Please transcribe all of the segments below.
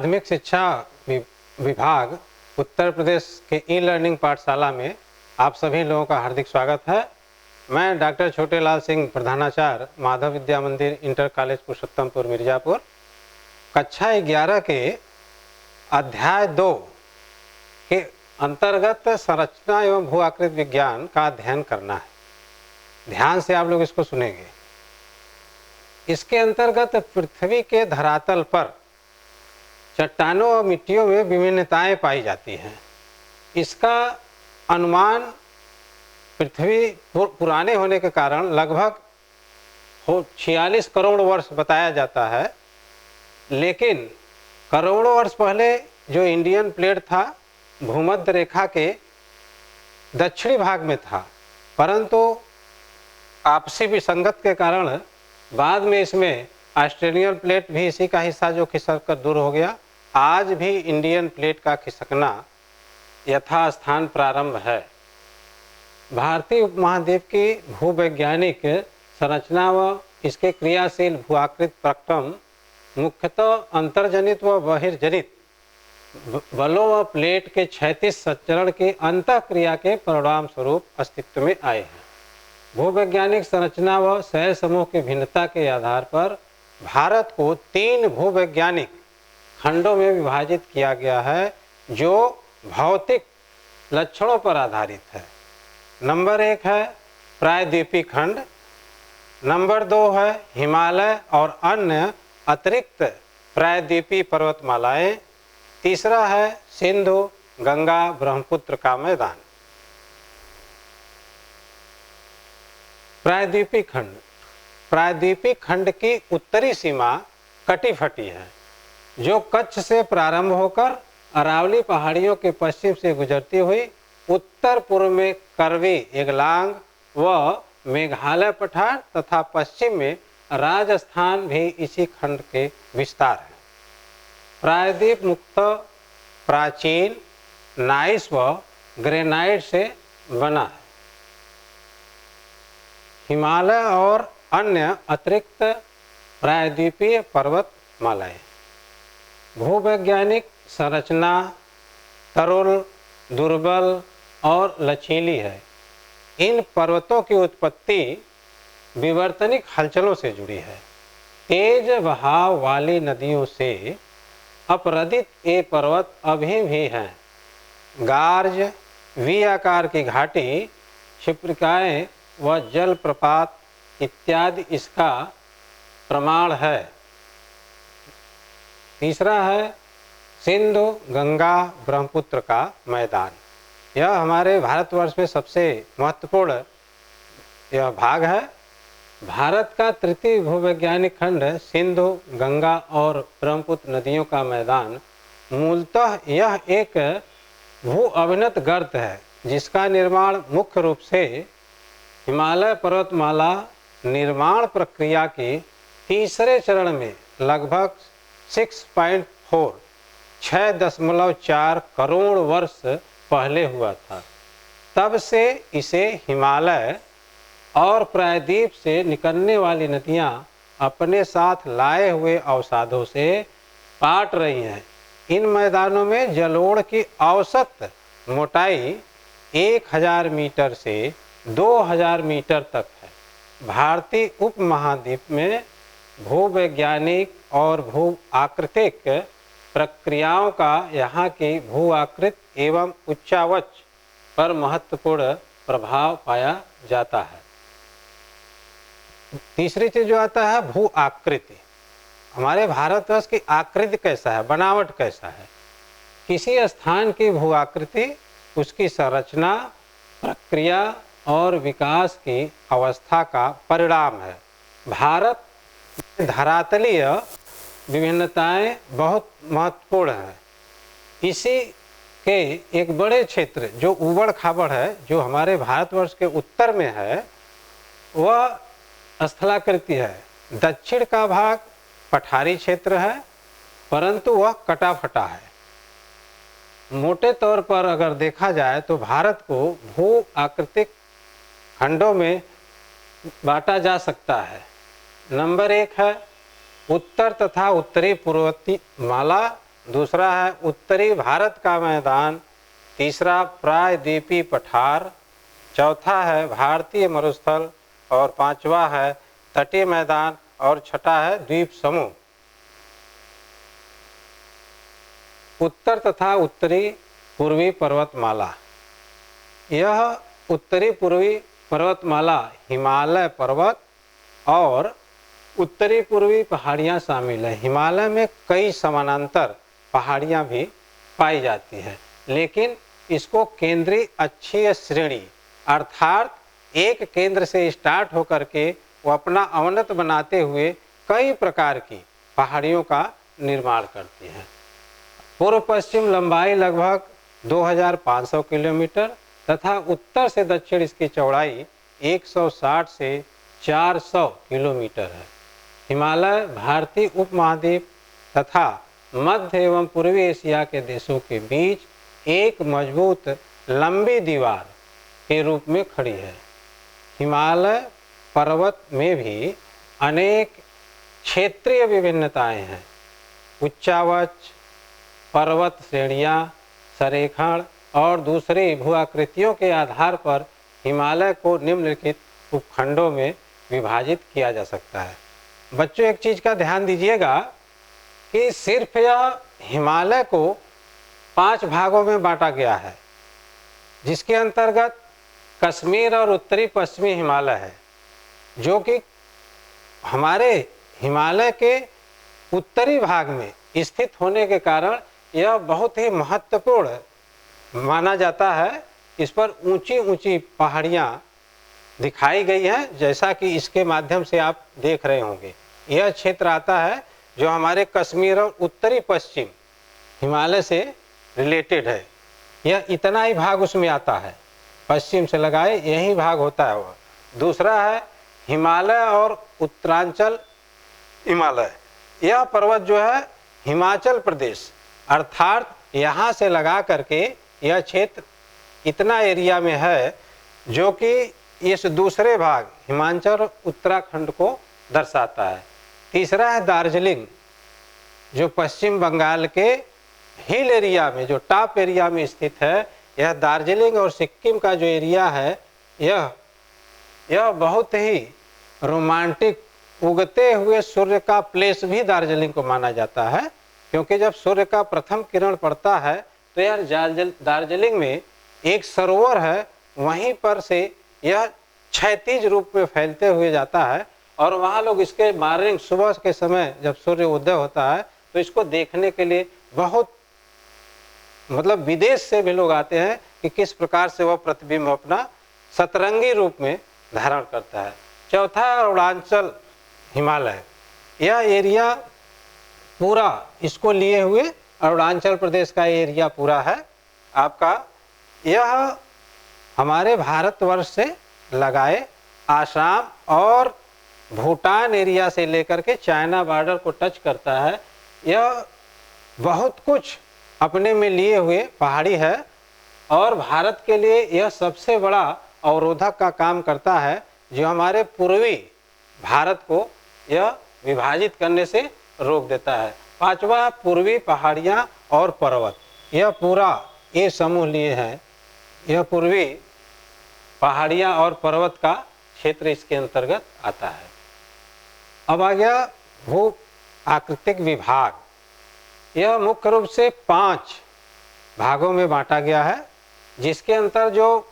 माध्यमिक शिक्षा विभाग उत्तर प्रदेश के ई लर्निंग पाठशाला में आप सभी लोगों का हार्दिक स्वागत है। मैं डॉक्टर छोटेलाल सिंह, प्रधानाचार्य, माधव विद्या मंदिर इंटर कॉलेज पुरुषोत्तमपुर मिर्जापुर, कक्षा 11 के अध्याय 2 के अंतर्गत संरचना एवं भू आकृति विज्ञान का अध्ययन करना है। ध्यान से आप लोग इसको सुनेंगे। इसके अंतर्गत पृथ्वी के धरातल पर चट्टानों और मिट्टियों में विभिन्नताएं पाई जाती हैं। इसका अनुमान पृथ्वी पुराने होने के कारण लगभग 46 करोड़ वर्ष बताया जाता है, लेकिन करोड़ों वर्ष पहले जो इंडियन प्लेट था भूमध्य रेखा के दक्षिणी भाग में था, परंतु आपसी विसंगत के कारण बाद में इसमें ऑस्ट्रेलियन प्लेट भी इसी का हिस्सा जो खिसक कर दूर हो गया। आज भी इंडियन प्लेट का खिसकना यथास्थान प्रारंभ है। भारतीय उपमहाद्वीप की भूवैज्ञानिक संरचना व इसके क्रियाशील भूआकृति प्रक्रम मुख्यतः अंतर्जनित व बहिर्जनित बलों व प्लेट के क्षैतिज संचरण की अंतःक्रिया के परिणाम स्वरूप अस्तित्व में आए हैं। भूवैज्ञानिक संरचना व शैल समूह की भिन्नता के आधार पर भारत को 3 भूवैज्ञानिक खंडों में विभाजित किया गया है, जो भौतिक लक्षणों पर आधारित है। नंबर 1 है प्रायद्वीपीय खंड, नंबर 2 है हिमालय और अन्य अतिरिक्त प्रायद्वीपीय पर्वतमालाएं, तीसरा है सिंधु गंगा ब्रह्मपुत्र का मैदान। प्रायद्वीपीय खंड, प्रायद्वीपीय खंड की उत्तरी सीमा कटी फटी है, जो कच्छ से प्रारंभ होकर अरावली पहाड़ियों के पश्चिम से गुजरती हुई उत्तर पूर्व में करवी एगलांग व मेघालय पठार तथा पश्चिम में राजस्थान भी इसी खंड के विस्तार है। प्रायद्वीप मुख्यतः प्राचीन नाइस व ग्रेनाइट से बना है। हिमालय और अन्य अतिरिक्त प्रायद्वीपीय पर्वतमालाएं। भूवैज्ञानिक संरचना तरुल, दुर्बल और लचीली है। इन पर्वतों की उत्पत्ति विवर्तनिक हलचलों से जुड़ी है। तेज बहाव वाली नदियों से अपरदित ये पर्वत अभी भी हैं। गार्ज, वी आकार की घाटी, क्षिप्रिकाएं व जलप्रपात इत्यादि इसका प्रमाण है। तीसरा है सिंधु गंगा ब्रह्मपुत्र का मैदान। यह हमारे भारतवर्ष में सबसे महत्वपूर्ण यह भाग है। भारत का तृतीय भूवैज्ञानिक खंड सिंधु गंगा और ब्रह्मपुत्र नदियों का मैदान मूलतः यह एक भू अभिनत गर्त है, जिसका निर्माण मुख्य रूप से हिमालय पर्वतमाला निर्माण प्रक्रिया के तीसरे चरण में लगभग 6.4 करोड़ वर्ष पहले हुआ था। तब से इसे हिमालय और प्रायद्वीप से निकलने वाली नदियां अपने साथ लाए हुए अवसादों से पाट रही हैं। इन मैदानों में जलोढ़ की औसत मोटाई 1000 मीटर से 2000 मीटर तक है। भारतीय उपमहाद्वीप में भूवैज्ञानिक और भू आकृतिक प्रक्रियाओं का यहाँ की भू आकृति एवं उच्चावच पर महत्वपूर्ण प्रभाव पाया जाता है। तीसरी चीज जो आता है भू आकृति। हमारे भारतवर्ष की आकृति कैसा है, बनावट कैसा है। किसी स्थान की भू आकृति उसकी संरचना, प्रक्रिया और विकास की अवस्था का परिणाम है। भारत धरातलीय विभिन्नताएं बहुत महत्वपूर्ण है। इसी के एक बड़े क्षेत्र जो उबड़ खाबड़ है, जो हमारे भारतवर्ष के उत्तर में है, वह स्थलाकृति है। दक्षिण का भाग पठारी क्षेत्र है, परंतु वह कटा फटा है। मोटे तौर पर अगर देखा जाए तो भारत को भू आकृतिक खंडों में बांटा जा सकता है। नंबर 1 है उत्तर तथा उत्तरी पूर्वोत्ती माला दूसरा है उत्तरी भारत का मैदान, तीसरा प्रायद्वीपीय पठार, चौथा है भारतीय मरुस्थल और पांचवा है तटीय मैदान और छठा है द्वीप समूह। उत्तर तथा उत्तरी पूर्वी पर्वतमाला। यह उत्तरी पूर्वी पर्वतमाला हिमालय पर्वत और उत्तरी पूर्वी पहाड़ियाँ शामिल है। हिमालय में कई समानांतर पहाड़ियाँ भी पाई जाती हैं, लेकिन इसको केंद्रीय अक्षीय श्रेणी अर्थात एक केंद्र से स्टार्ट होकर के वो अपना अवनत बनाते हुए कई प्रकार की पहाड़ियों का निर्माण करती हैं। पूर्व पश्चिम लंबाई लगभग 2500 किलोमीटर तथा उत्तर से दक्षिण इसकी चौड़ाई 160 से 400 किलोमीटर है। हिमालय भारतीय उपमहाद्वीप तथा मध्य एवं पूर्वी एशिया के देशों के बीच एक मजबूत लंबी दीवार के रूप में खड़ी है। हिमालय पर्वत में भी अनेक क्षेत्रीय विभिन्नताएं हैं। उच्चावच, पर्वत श्रेणियाँ, संरेखण और दूसरी भूआकृतियों के आधार पर हिमालय को निम्नलिखित उपखंडों में विभाजित किया जा सकता है। बच्चों एक चीज़ का ध्यान दीजिएगा कि सिर्फ यह हिमालय को 5 भागों में बांटा गया है, जिसके अंतर्गत कश्मीर और उत्तरी पश्चिमी हिमालय है, जो कि हमारे हिमालय के उत्तरी भाग में स्थित होने के कारण यह बहुत ही महत्वपूर्ण माना जाता है। इस पर ऊंची ऊंची पहाड़ियाँ दिखाई गई हैं, जैसा कि इसके माध्यम से आप देख रहे होंगे। यह क्षेत्र आता है जो हमारे कश्मीर और उत्तरी पश्चिम हिमालय से रिलेटेड है। यह इतना ही भाग उसमें आता है, पश्चिम से लगाए यही भाग होता है वह। दूसरा है हिमालय और उत्तरांचल हिमालय। यह पर्वत जो है हिमाचल प्रदेश अर्थात यहाँ से लगा करके यह क्षेत्र इतना एरिया में है जो कि इस दूसरे भाग हिमाचल उत्तराखंड को दर्शाता है। तीसरा है दार्जिलिंग, जो पश्चिम बंगाल के हिल एरिया में, जो टॉप एरिया में स्थित है। यह दार्जिलिंग और सिक्किम का जो एरिया है, यह बहुत ही रोमांटिक उगते हुए सूर्य का प्लेस भी दार्जिलिंग को माना जाता है, क्योंकि जब सूर्य का प्रथम किरण पड़ता है तो यार दार्जिलिंग में एक सरोवर है, वहीं पर से यह क्षैतिज रूप में फैलते हुए जाता है और वहाँ लोग इसके मॉर्निंग सुबह के समय जब सूर्य उदय होता है तो इसको देखने के लिए बहुत मतलब विदेश से भी लोग आते हैं कि किस प्रकार से वह प्रतिबिंब अपना सतरंगी रूप में धारण करता है। चौथा अरुणाचल हिमालय। यह एरिया पूरा इसको लिए हुए अरुणाचल प्रदेश का एरिया पूरा है आपका। यह हमारे भारतवर्ष से लगाए आसाम और भूटान एरिया से लेकर के चाइना बॉर्डर को टच करता है। यह बहुत कुछ अपने में लिए हुए पहाड़ी है और भारत के लिए यह सबसे बड़ा अवरोधक का काम करता है, जो हमारे पूर्वी भारत को यह विभाजित करने से रोक देता है। पांचवा पूर्वी पहाड़ियाँ और पर्वत। यह पूरा ये समूह लिए हैं। यह पूर्वी पहाड़ियाँ और पर्वत का क्षेत्र इसके अंतर्गत आता है। अब आ गया भू आकृतिक विभाग। यह मुख्य रूप से 5 भागों में बांटा गया है, जिसके अंतर जो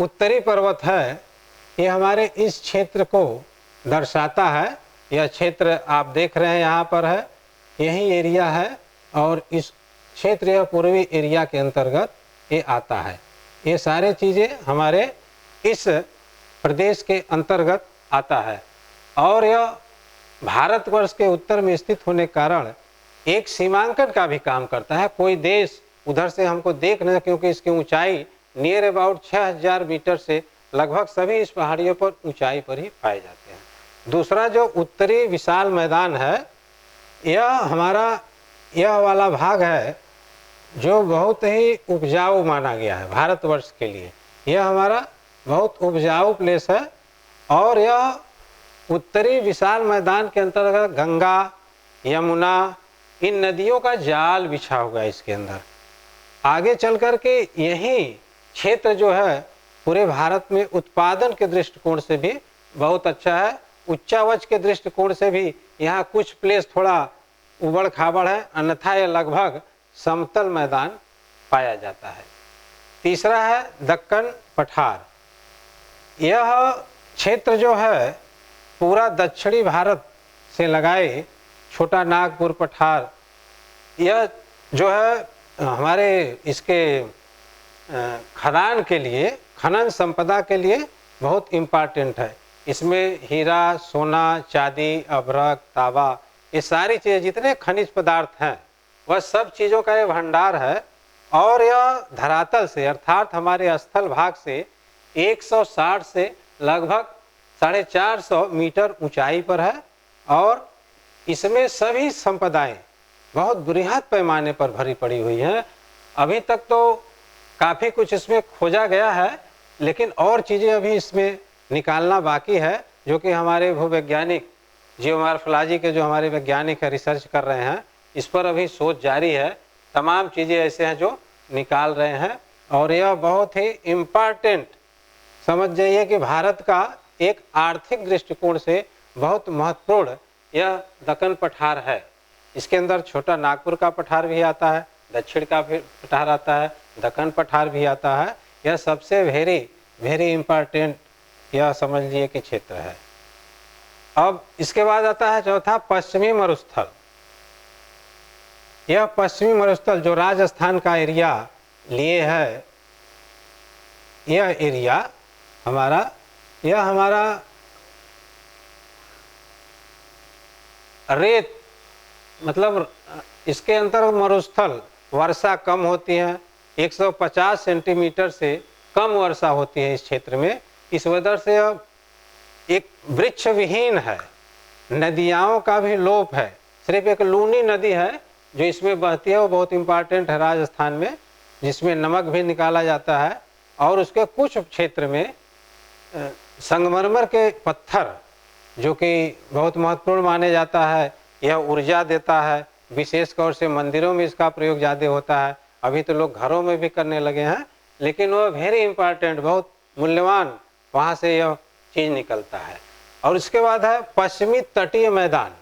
उत्तरी पर्वत है ये हमारे इस क्षेत्र को दर्शाता है। यह क्षेत्र आप देख रहे हैं यहाँ पर है, यही एरिया है और इस क्षेत्र यह पूर्वी एरिया के अंतर्गत ये आता है। ये सारे चीज़ें हमारे इस प्रदेश के अंतर्गत आता है और यह भारतवर्ष के उत्तर में स्थित होने के कारण एक सीमांकन का भी काम करता है। कोई देश उधर से हमको देख नहीं, क्योंकि इसकी ऊंचाई नियर अबाउट 6000 मीटर से लगभग सभी इस पहाड़ियों पर ऊंचाई पर ही पाए जाते हैं। दूसरा जो उत्तरी विशाल मैदान है, यह हमारा यह वाला भाग है जो बहुत ही उपजाऊ माना गया है भारतवर्ष के लिए। यह हमारा बहुत उपजाऊ प्लेस है और यह उत्तरी विशाल मैदान के अंतर्गत गंगा, यमुना, इन नदियों का जाल बिछा हुआ है इसके अंदर। आगे चल कर के यही क्षेत्र जो है पूरे भारत में उत्पादन के दृष्टिकोण से भी बहुत अच्छा है। उच्चावच के दृष्टिकोण से भी यहाँ कुछ प्लेस थोड़ा उबड़ खाबड़ है, अन्यथा यह लगभग समतल मैदान पाया जाता है। तीसरा है दक्कन पठार। यह क्षेत्र जो है पूरा दक्षिणी भारत से लगाए छोटा नागपुर पठार, यह जो है हमारे इसके खदान के लिए, खनन संपदा के लिए बहुत इम्पॉर्टेंट है। इसमें हीरा, सोना, चांदी, अभ्रक, तांबा, ये सारी चीज़ें, जितने खनिज पदार्थ हैं वह सब चीज़ों का ये भंडार है। और यह धरातल से अर्थात हमारे स्थल भाग से 160 से लगभग 450 मीटर ऊंचाई पर है। और इसमें सभी संपदाएं बहुत बृहद पैमाने पर भरी पड़ी हुई हैं। अभी तक तो काफ़ी कुछ इसमें खोजा गया है, लेकिन और चीज़ें अभी इसमें निकालना बाकी है, जो कि हमारे भूवैज्ञानिक जियोमॉर्फोलॉजी के जो हमारे वैज्ञानिक है रिसर्च कर रहे हैं, इस पर अभी शोध जारी है। तमाम चीज़ें ऐसे हैं जो निकाल रहे हैं। और यह बहुत ही इम्पॉर्टेंट समझ जाइए कि भारत का एक आर्थिक दृष्टिकोण से बहुत महत्वपूर्ण यह दक्कन पठार है। इसके अंदर छोटा नागपुर का पठार भी आता है, दक्षिण का भी पठार आता है, दक्कन पठार भी आता है। यह सबसे वेरी इम्पॉर्टेंट यह समझ लिए कि क्षेत्र है। अब इसके बाद आता है चौथा पश्चिमी मरुस्थल। यह पश्चिमी मरुस्थल जो राजस्थान का एरिया लिए है, यह एरिया हमारा रेत, मतलब इसके अंदर मरुस्थल वर्षा कम होती है, 150 सेंटीमीटर से कम वर्षा होती है इस क्षेत्र में। इस वजह से अब एक वृक्ष विहीन है, नदियाओं का भी लोप है। सिर्फ एक लूनी नदी है जो इसमें बहती है, वो बहुत इम्पॉर्टेंट है राजस्थान में, जिसमें नमक भी निकाला जाता है। और उसके कुछ क्षेत्र में संगमरमर के पत्थर, जो कि बहुत महत्वपूर्ण माने जाता है, यह ऊर्जा देता है। विशेष तौर से मंदिरों में इसका प्रयोग ज़्यादा होता है। अभी तो लोग घरों में भी करने लगे हैं, लेकिन वह वेरी इम्पॉर्टेंट, बहुत मूल्यवान वहाँ से यह चीज़ निकलता है। और इसके बाद है पश्चिमी तटीय मैदान।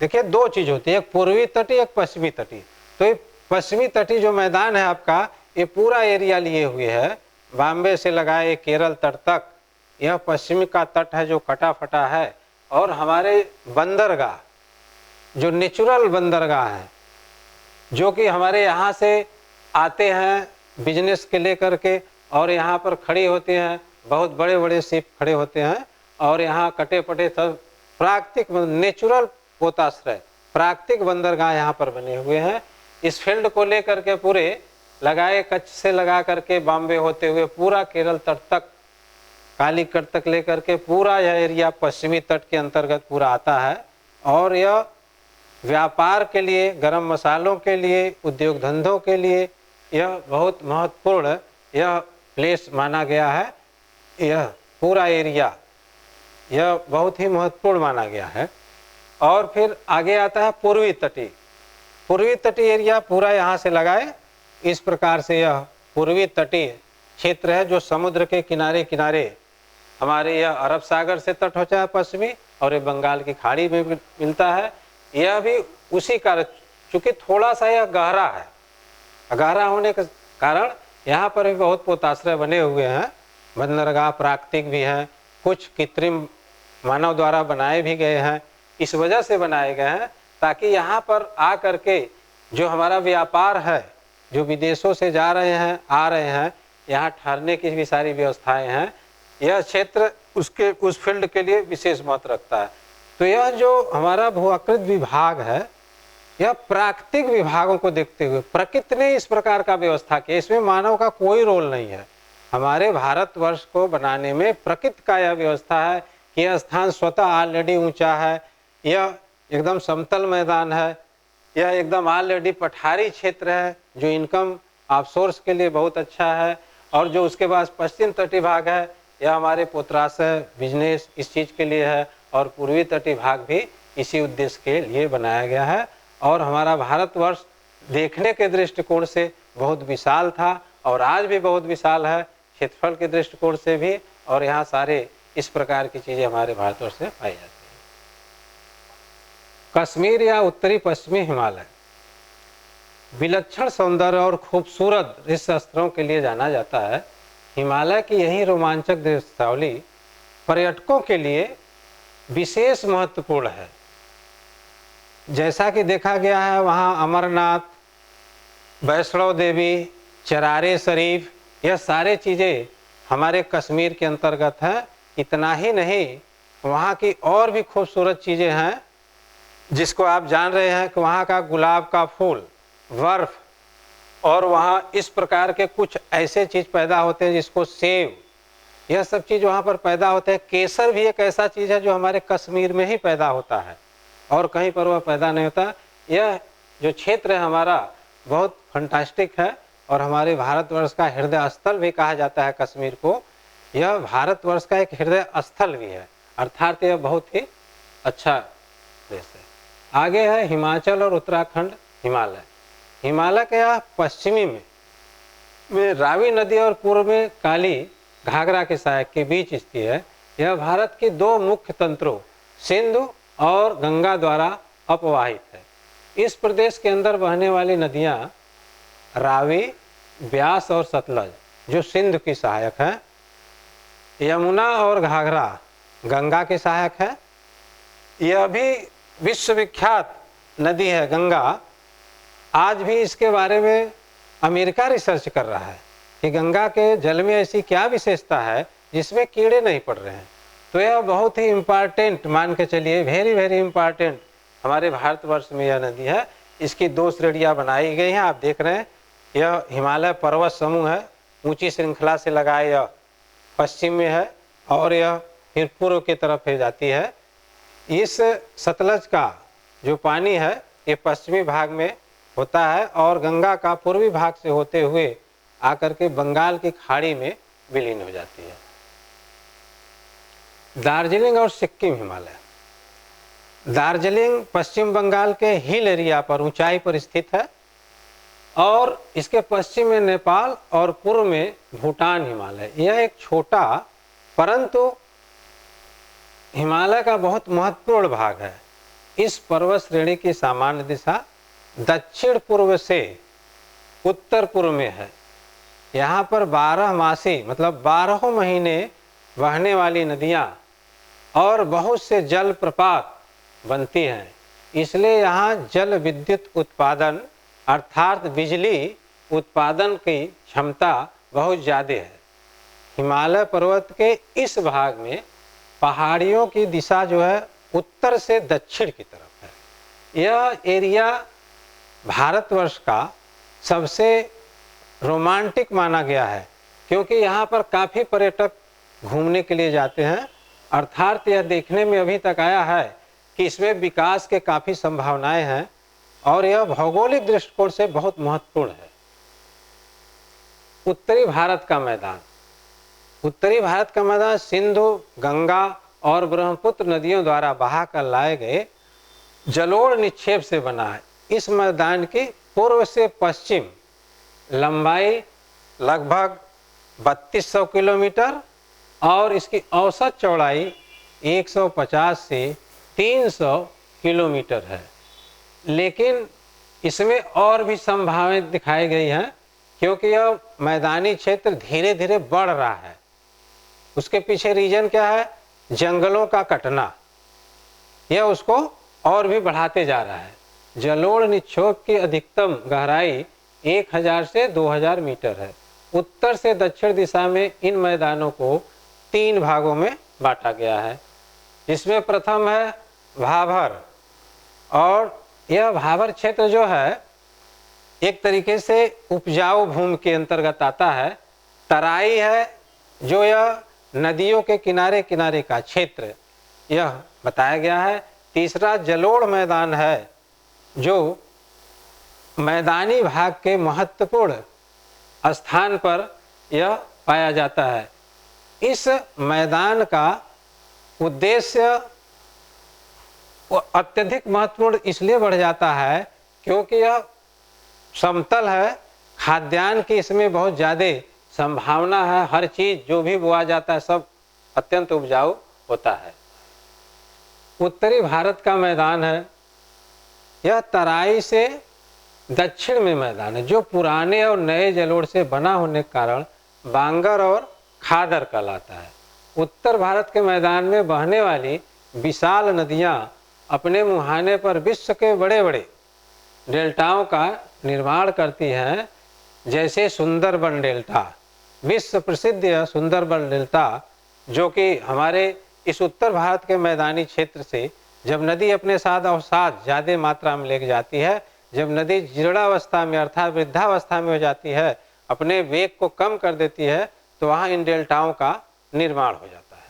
देखिए दो चीज़ होती है, एक पूर्वी तटीय, एक पश्चिमी तटीय। तो ये पश्चिमी तटीय जो मैदान है आपका, ये पूरा एरिया लिए हुए है, बॉम्बे से लगाए केरल तट तक। यह पश्चिमी का तट है जो कटा फटा है। और हमारे बंदरगाह, जो नेचुरल बंदरगाह हैं, जो कि हमारे यहाँ से आते हैं बिजनेस के लेकर के, और यहाँ पर खड़ी होती हैं, बहुत बड़े बड़े शिप खड़े होते हैं। और यहाँ कटे पटे सब प्राकृतिक नेचुरल पोताश्रय, प्राकृतिक बंदरगाह यहाँ पर बने हुए हैं। इस फील्ड को लेकर के पूरे लगाए, कच्छ से लगा करके बॉम्बे होते हुए पूरा केरल तट तक, कालीकट तक लेकर के पूरा यह एरिया पश्चिमी तट के अंतर्गत पूरा आता है। और यह व्यापार के लिए, गरम मसालों के लिए, उद्योग धंधों के लिए यह बहुत महत्वपूर्ण यह प्लेस माना गया है। यह पूरा एरिया यह बहुत ही महत्वपूर्ण माना गया है। और फिर आगे आता है पूर्वी तटीय। पूर्वी तटीय एरिया पूरा यहाँ से लगाए, इस प्रकार से यह पूर्वी तटीय क्षेत्र है जो समुद्र के किनारे किनारे हमारे यह अरब सागर से तट होता है पश्चिमी, और ये बंगाल की खाड़ी में मिलता है। यह भी उसी कारण, चूँकि थोड़ा सा यह गहरा है, गहरा होने के कारण यहाँ पर भी बहुत पोताश्रय बने हुए हैं। बंदरगाह प्राकृतिक भी हैं, कुछ कृत्रिम मानव द्वारा बनाए भी गए हैं। इस वजह से बनाए गए हैं ताकि यहाँ पर आ करके जो हमारा व्यापार है, जो विदेशों से जा रहे हैं, आ रहे हैं, यहाँ ठहरने की भी सारी व्यवस्थाएं हैं। यह क्षेत्र उसके उस फील्ड के लिए विशेष महत्व रखता है। तो यह जो हमारा भूआकृत विभाग है, यह प्राकृतिक विभागों को देखते हुए प्रकृति ने इस प्रकार का व्यवस्था किया, इसमें मानव का कोई रोल नहीं है। हमारे भारतवर्ष को बनाने में प्रकृति का यह व्यवस्था है कि यह स्थान स्वतः ऑलरेडी ऊंचा है, यह एकदम समतल मैदान है, यह एकदम ऑलरेडी पठारी क्षेत्र है जो इनकम ऑफ सोर्स के लिए बहुत अच्छा है। और जो उसके बाद पश्चिम तटीय भाग है, यह हमारे पोत्राशय बिजनेस इस चीज़ के लिए है। और पूर्वी तटीय भाग भी इसी उद्देश्य के लिए बनाया गया है। और हमारा भारतवर्ष देखने के दृष्टिकोण से बहुत विशाल था और आज भी बहुत विशाल है, क्षेत्रफल के दृष्टिकोण से भी। और यहाँ सारे इस प्रकार की चीज़ें हमारे भारतवर्ष में पाई जाती हैं। कश्मीर या उत्तरी पश्चिमी हिमालय विलक्षण सौंदर्य और खूबसूरत दृश्य स्थलों के लिए जाना जाता है। हिमालय की यही रोमांचक दृश्यावली पर्यटकों के लिए विशेष महत्वपूर्ण है। जैसा कि देखा गया है, वहाँ अमरनाथ, वैष्णो देवी, चरारे शरीफ, यह सारे चीज़ें हमारे कश्मीर के अंतर्गत हैं। इतना ही नहीं, वहाँ की और भी खूबसूरत चीज़ें हैं जिसको आप जान रहे हैं कि वहाँ का गुलाब का फूल, बर्फ, और वहाँ इस प्रकार के कुछ ऐसे चीज़ पैदा होते हैं जिसको सेब, यह सब चीज़ वहाँ पर पैदा होते हैं। केसर भी एक ऐसा चीज़ है जो हमारे कश्मीर में ही पैदा होता है और कहीं पर वह पैदा नहीं होता। यह जो क्षेत्र है हमारा बहुत फंटास्टिक है और हमारे भारतवर्ष का हृदय स्थल भी कहा जाता है कश्मीर को। यह भारतवर्ष का एक हृदय स्थल भी है, अर्थात यह बहुत ही अच्छा देश है। आगे है हिमाचल और उत्तराखंड हिमालय। हिमालय के यहाँ पश्चिमी में रावी नदी और पूर्व में काली घाघरा के सहायक के बीच स्थित है। यह भारत की दो मुख्य तंत्रों सिंधु और गंगा द्वारा अपवाहित है। इस प्रदेश के अंदर बहने वाली नदियां रावी, ब्यास और सतलज जो सिंधु की सहायक है, यमुना और घाघरा गंगा के सहायक है। यह भी विश्वविख्यात नदी है गंगा। आज भी इसके बारे में अमेरिका रिसर्च कर रहा है कि गंगा के जल में ऐसी क्या विशेषता है जिसमें कीड़े नहीं पड़ रहे हैं। तो यह बहुत ही इम्पॉर्टेंट, मान के चलिए वेरी वेरी इम्पॉर्टेंट हमारे भारतवर्ष में यह नदी है। इसकी दो श्रेणियाँ बनाई गई हैं, आप देख रहे हैं। यह हिमालय पर्वत समूह है, ऊंची श्रृंखला से लगा, यह पश्चिम में है और यह फिर पूर्व की तरफ फिर जाती है। इस सतलज का जो पानी है ये पश्चिमी भाग में होता है और गंगा का पूर्वी भाग से होते हुए आकर के बंगाल की खाड़ी में विलीन हो जाती है। दार्जिलिंग और सिक्किम हिमालय। दार्जिलिंग पश्चिम बंगाल के हिल एरिया पर ऊंचाई पर स्थित है और इसके पश्चिम में नेपाल और पूर्व में भूटान हिमालय। यह एक छोटा परंतु हिमालय का बहुत महत्वपूर्ण भाग है। इस पर्वत श्रेणी की सामान्य दिशा दक्षिण पूर्व से उत्तर पूर्व में है। यहाँ पर 12 मासी मतलब 12 महीने बहने वाली नदियाँ और बहुत से जल प्रपात बनती हैं। इसलिए यहाँ जल विद्युत उत्पादन अर्थात बिजली उत्पादन की क्षमता बहुत ज़्यादा है। हिमालय पर्वत के इस भाग में पहाड़ियों की दिशा जो है उत्तर से दक्षिण की तरफ है। यह एरिया भारतवर्ष का सबसे रोमांटिक माना गया है क्योंकि यहाँ पर काफ़ी पर्यटक घूमने के लिए जाते हैं। अर्थात यह देखने में अभी तक आया है कि इसमें विकास के काफ़ी संभावनाएं हैं और यह भौगोलिक दृष्टिकोण से बहुत महत्वपूर्ण है। उत्तरी भारत का मैदान। उत्तरी भारत का मैदान सिंधु, गंगा और ब्रह्मपुत्र नदियों द्वारा बहाकर लाए गए जलोढ़ निक्षेप से बना है। इस मैदान की पूर्व से पश्चिम लंबाई लगभग 3200 किलोमीटर और इसकी औसत चौड़ाई 150 से 300 किलोमीटर है। लेकिन इसमें और भी संभावनाएं दिखाई गई हैं क्योंकि यह मैदानी क्षेत्र धीरे धीरे बढ़ रहा है। उसके पीछे रीजन क्या है? जंगलों का कटना, यह उसको और भी बढ़ाते जा रहा है। जलोढ़ निक्षेप की अधिकतम गहराई 1000 से 2000 मीटर है। उत्तर से दक्षिण दिशा में इन मैदानों को 3 भागों में बांटा गया है। इसमें प्रथम है भाभर और यह भाभर क्षेत्र जो है एक तरीके से उपजाऊ भूमि के अंतर्गत आता है। तराई है जो यह नदियों के किनारे किनारे का क्षेत्र यह बताया गया है। तीसरा जलोढ़ मैदान है जो मैदानी भाग के महत्वपूर्ण स्थान पर यह पाया जाता है। इस मैदान का उद्देश्य वो अत्यधिक महत्वपूर्ण इसलिए बढ़ जाता है क्योंकि यह समतल है, खाद्यान्न की इसमें बहुत ज़्यादा संभावना है, हर चीज़ जो भी बोआ जाता है सब अत्यंत उपजाऊ होता है। उत्तरी भारत का मैदान है, यह तराई से दक्षिण में मैदान है जो पुराने और नए जलोढ़ से बना होने के कारण बांगर और खादर कहलाता है। उत्तर भारत के मैदान में बहने वाली विशाल नदियां अपने मुहाने पर विश्व के बड़े बड़े डेल्टाओं का निर्माण करती हैं, जैसे सुंदरबन डेल्टा, विश्व प्रसिद्ध यह सुंदरबन डेल्टा जो कि हमारे इस उत्तर भारत के मैदानी क्षेत्र से जब नदी अपने साथ अवसाद ज़्यादा मात्रा में लेके जाती है, जब नदी जीर्णावस्था में अर्थात वृद्धावस्था में हो जाती है, अपने वेग को कम कर देती है, तो वहाँ इन डेल्टाओं का निर्माण हो जाता है।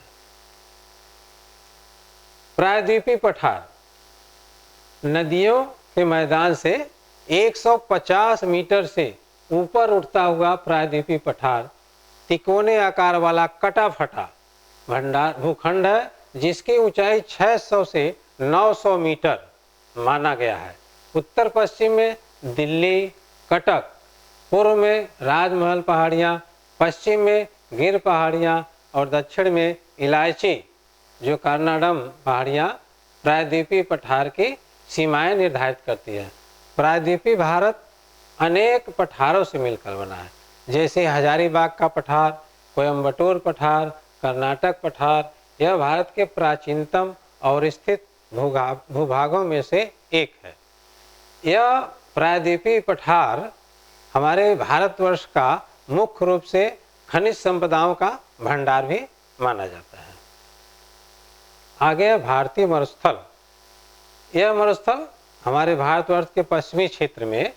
प्रायद्वीपीय पठार नदियों के मैदान से 150 मीटर से ऊपर उठता हुआ प्रायद्वीपीय पठार तिकोने आकार वाला कटा फटा भूखंड है, जिसकी ऊंचाई 600 से 900 मीटर माना गया है। उत्तर पश्चिम में दिल्ली, कटक, पूर्व में राजमहल पहाड़ियाँ, पश्चिम में गिर पहाड़ियाँ और दक्षिण में इलायची जो कर्नाडम पहाड़ियाँ प्रायद्वीपीय पठार की सीमाएं निर्धारित करती है। प्रायद्वीपीय भारत अनेक पठारों से मिलकर बना है, जैसे हजारीबाग का पठार, कोयम्बटूर पठार, कर्नाटक पठार। यह भारत के प्राचीनतम और स्थित भूभागों में से एक है। यह प्रायद्वीपीय पठार हमारे भारतवर्ष का मुख्य रूप से खनिज संपदाओं का भंडार भी माना जाता है। आगे भारतीय मरुस्थल। यह मरुस्थल हमारे भारतवर्ष के पश्चिमी क्षेत्र में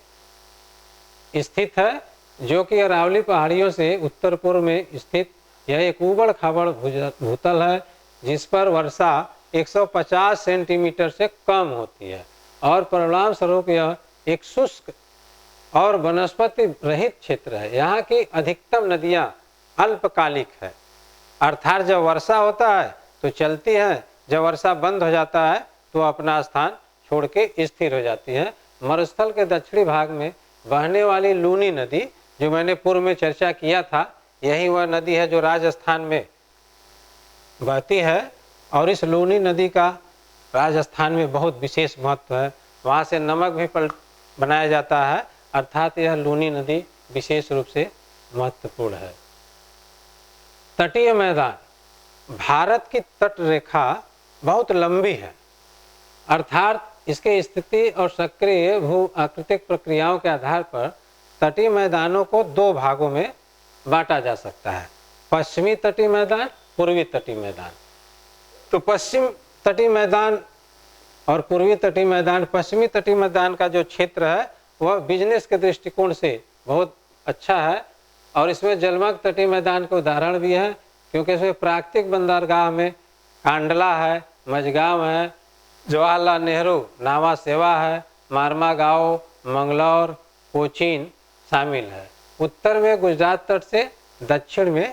स्थित है, जो कि अरावली पहाड़ियों से उत्तर पूर्व में स्थित यह एक उबड़ खाबड़ भूतल है, जिस पर वर्षा 150 सेंटीमीटर से कम होती है और परिणाम स्वरूप यह एक शुष्क और वनस्पति रहित क्षेत्र है। यहाँ की अधिकतम नदियाँ अल्पकालिक है, अर्थात जब वर्षा होता है तो चलती है, जब वर्षा बंद हो जाता है तो अपना स्थान छोड़ के स्थिर हो जाती है। मरुस्थल के दक्षिणी भाग में बहने वाली लूनी नदी, जो मैंने पूर्व में चर्चा किया था, यही वह नदी है जो राजस्थान में बहती है और इस लूनी नदी का राजस्थान में बहुत विशेष महत्व है। वहाँ से नमक भी बनाया जाता है, अर्थात यह लूनी नदी विशेष रूप से महत्वपूर्ण है। तटीय मैदान। भारत की तट रेखा बहुत लंबी है, अर्थात इसके स्थिति और सक्रिय भू आकृतिक प्रक्रियाओं के आधार पर तटीय मैदानों को दो भागों में बांटा जा सकता है, पश्चिमी तटीय मैदान, पूर्वी तटीय मैदान। तो पश्चिम तटीय मैदान और पूर्वी तटीय मैदान, पश्चिमी तटीय मैदान का जो क्षेत्र है वह बिजनेस के दृष्टिकोण से बहुत अच्छा है और इसमें जलमग्न तटीय मैदान के उदाहरण भी है, क्योंकि इसमें प्राकृतिक बंदरगाह में कांडला है, मझगांव है, जवाहरलाल नेहरू नावा सेवा है, मारमा गांव, मंगलौर, कोचीन शामिल है। उत्तर में गुजरात तट से दक्षिण में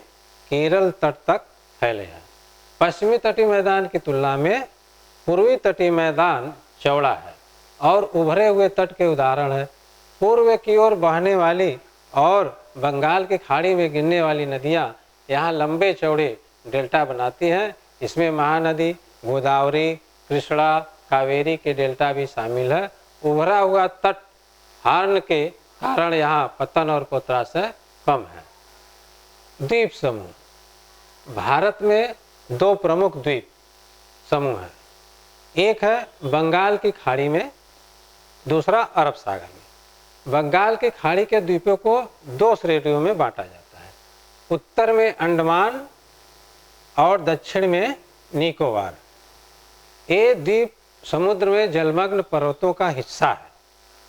केरल तट तक फैले हैं। पश्चिमी तटीय मैदान की तुलना में पूर्वी तटीय मैदान चौड़ा है और उभरे हुए तट के उदाहरण है। पूर्व की ओर बहने वाली और बंगाल की खाड़ी में गिरने वाली नदियाँ यहाँ लंबे चौड़े डेल्टा बनाती हैं। इसमें महानदी, गोदावरी, कृष्णा, कावेरी के डेल्टा भी शामिल है। उभरा हुआ तट हार्न के कारण यहाँ पतन और पोत्राशय कम है। द्वीप समूह। भारत में दो प्रमुख द्वीप समूह हैं, एक है बंगाल की खाड़ी में, दूसरा अरब सागर में। बंगाल की खाड़ी के द्वीपों को दो श्रेणियों में बांटा जाता है, उत्तर में अंडमान और दक्षिण में निकोबार। ये द्वीप समुद्र में जलमग्न पर्वतों का हिस्सा है।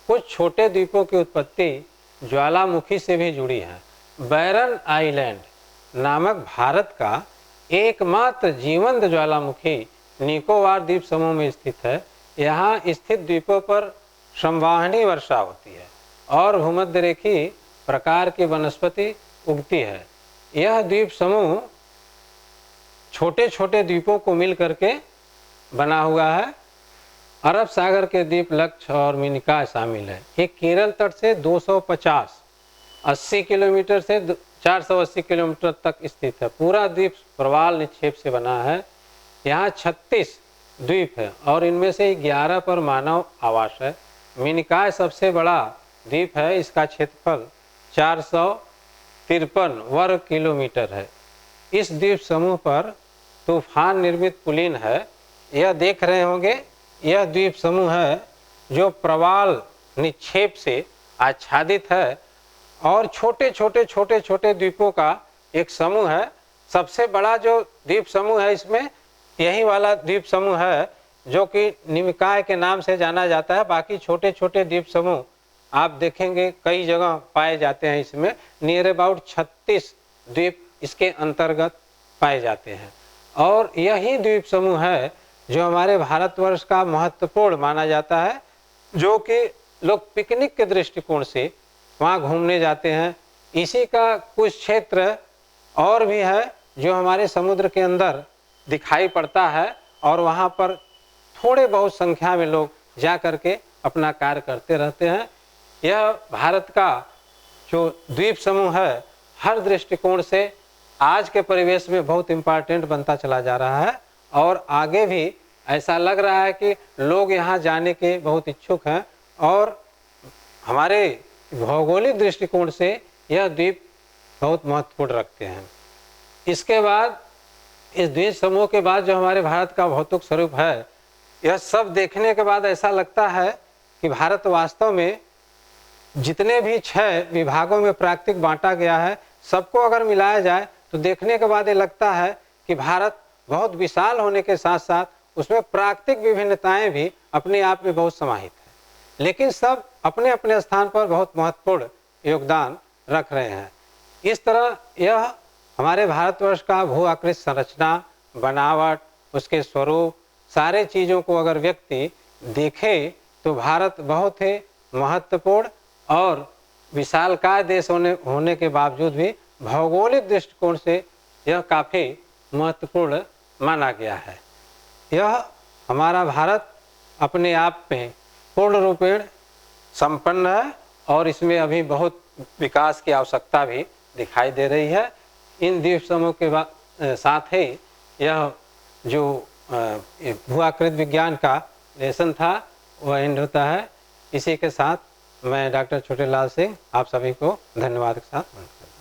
कुछ छोटे द्वीपों की उत्पत्ति ज्वालामुखी से भी जुड़ी है। बैरन आइलैंड नामक भारत का एकमात्र जीवंत ज्वालामुखी निकोबार द्वीप समूह में स्थित है। यहाँ स्थित द्वीपों पर संवाहनी वर्षा होती है और भूमध्यरेखीय प्रकार की वनस्पति उगती है। यह द्वीप समूह छोटे छोटे द्वीपों को मिल करके बना हुआ है अरब सागर के द्वीप लक्ष और मिनिकॉय शामिल है। ये केरल तट से 250-80 किलोमीटर से 480 किलोमीटर तक स्थित है। पूरा द्वीप प्रवाल निक्षेप से बना है। यहाँ 36 द्वीप है और इनमें से 11 पर मानव आवास है। मिनिकॉय सबसे बड़ा द्वीप है। इसका क्षेत्रफल 453 वर्ग किलोमीटर है। इस द्वीप समूह पर तूफान निर्मित पुलिन है। यह देख रहे होंगे, यह द्वीप समूह है जो प्रवाल निक्षेप से आच्छादित है और छोटे छोटे द्वीपों का एक समूह है। सबसे बड़ा जो द्वीप समूह है इसमें यही वाला द्वीप समूह है जो कि निमिकाय के नाम से जाना जाता है। बाकी छोटे छोटे द्वीप समूह आप देखेंगे कई जगह पाए जाते हैं। इसमें नियर अबाउट 36 द्वीप इसके अंतर्गत पाए जाते हैं और यही द्वीप समूह है जो हमारे भारतवर्ष का महत्वपूर्ण माना जाता है, जो कि लोग पिकनिक के दृष्टिकोण से वहाँ घूमने जाते हैं। इसी का कुछ क्षेत्र और भी है जो हमारे समुद्र के अंदर दिखाई पड़ता है और वहाँ पर थोड़े बहुत संख्या में लोग जा कर के अपना कार्य करते रहते हैं। यह भारत का जो द्वीप समूह है हर दृष्टिकोण से आज के परिवेश में बहुत इम्पोर्टेंट बनता चला जा रहा है और आगे भी ऐसा लग रहा है कि लोग यहाँ जाने के बहुत इच्छुक हैं और हमारे भौगोलिक दृष्टिकोण से यह द्वीप बहुत महत्वपूर्ण रखते हैं। इसके बाद इस द्वीप समूह के बाद जो हमारे भारत का भौतिक स्वरूप है, यह सब देखने के बाद ऐसा लगता है कि भारत वास्तव में जितने भी 6 विभागों में प्राकृतिक बांटा गया है, सबको अगर मिलाया जाए तो देखने के बाद ये लगता है कि भारत बहुत विशाल होने के साथ साथ उसमें प्राकृतिक विभिन्नताएं भी अपने आप में बहुत समाहित है, लेकिन सब अपने अपने स्थान पर बहुत महत्वपूर्ण योगदान रख रहे हैं। इस तरह यह हमारे भारतवर्ष का भू आकृति संरचना, बनावट, उसके स्वरूप, सारे चीज़ों को अगर व्यक्ति देखे तो भारत बहुत ही महत्वपूर्ण और विशालकाय देश होने के बावजूद भी भौगोलिक दृष्टिकोण से यह काफ़ी महत्वपूर्ण माना गया है। यह हमारा भारत अपने आप में पूर्ण रूपेण संपन्न है और इसमें अभी बहुत विकास की आवश्यकता भी दिखाई दे रही है। इन द्वीप समूह के साथ ही यह जो भू आकृति विज्ञान का लेसन था वह एंड होता है। इसी के साथ मैं डॉक्टर छोटेलाल सिंह आप सभी को धन्यवाद के साथ बंद करता हूँ।